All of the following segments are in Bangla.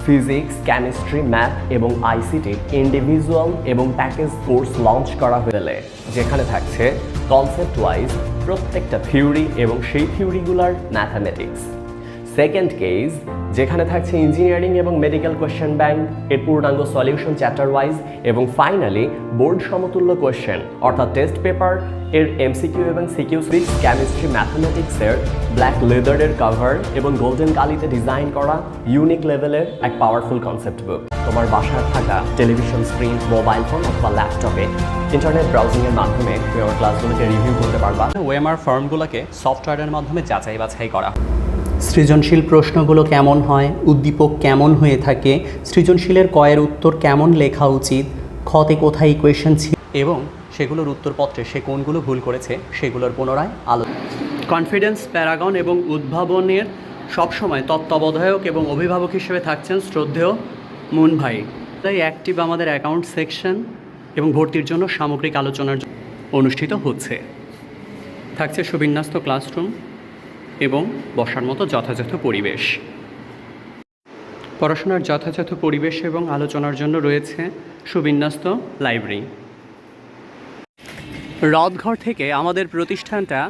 ফিজিক্স, কেমিস্ট্রি, ম্যাথ এবং আইসিটি ইন্ডিভিজুয়াল এবং প্যাকেজ কোর্স লঞ্চ করা হলে যেখানে থাকছে কনসেপ্ট ওয়াইজ প্রত্যেকটা থিওরি এবং সেই থিওরিগুলার ম্যাথামেটিক্স। সেকেন্ড কেস যেখানে থাকছে ইঞ্জিনিয়ারিং এবং মেডিকেল কোয়েশ্চেন ব্যাংক এর পূর্ণাঙ্গ সলিউশন চ্যাপ্টার ওয়াইজ, এবং ফাইনালি বোর্ড সমতুল্য কোয়েশ্চেন অর্থাৎ টেস্ট পেপার এর এমসিকিউ এবং সিকিউ, ফিজিক্স, কেমিস্ট্রি, ম্যাথামেটিক্সের ব্ল্যাক লেদারের কভার এবং গোল্ডেন কালিতে ডিজাইন করা ইউনিক লেভেলের এক পাওয়ারফুল কনসেপ্ট বুক। তোমার বাসায় থাকা টেলিভিশন স্ক্রিন, মোবাইল ফোন অথবা ল্যাপটপে ইন্টারনেট ব্রাউজিংয়ের মাধ্যমে তুমি আমার ক্লাসগুলোকে রিভিউ করতে পারবা। ওএমআর ফর্মগুলোকে সফটওয়্যারের মাধ্যমে যাচাই বাছাই করা। সৃজনশীল প্রশ্নগুলো কেমন হয়, উদ্দীপক কেমন হয়ে থাকে, সৃজনশীলের কয়ের উত্তর কেমন লেখা উচিত, খতে কোথায় ইকুয়েশন ছিল এবং সেগুলোর উত্তরপত্রে সে কোনগুলো ভুল করেছে সেগুলোর পুনরায় আলোচনা। কনফিডেন্স, প্যারাগন এবং উদ্ভাবনের সবসময় তত্ত্বাবধায়ক এবং অভিভাবক হিসেবে থাকছেন শ্রদ্ধেয় মুন ভাই। তাই অ্যাক্টিভ আমাদের অ্যাকাউন্ট সেকশন এবং ভর্তির জন্য সামগ্রিক আলোচনার অনুষ্ঠিত হচ্ছে। থাকছে সুবিন্যস্ত ক্লাসরুম এবং বসার মতো যথাযথ পরিবেশ। পড়াশোনার যথাযথ পরিবেশ এবং আলোচনার জন্য রয়েছে সুবিন্যস্ত লাইব্রেরি। রথঘর থেকে আমাদের প্রতিষ্ঠানটা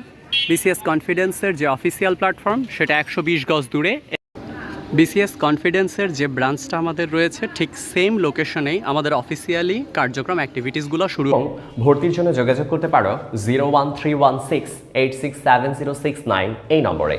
বিসিএস কনফিডেন্সের যে অফিসিয়াল প্ল্যাটফর্ম সেটা 120 গজ দূরে। বিসিএস কনফিডেন্সের যে ব্রাঞ্চটা আমাদের রয়েছে ঠিক সেম লোকেশনেই আমাদের অফিসিয়ালি কার্যক্রম অ্যাক্টিভিটিসগুলো শুরু। ভর্তির জন্য যোগাযোগ করতে পারো 01316867069 এই নম্বরে।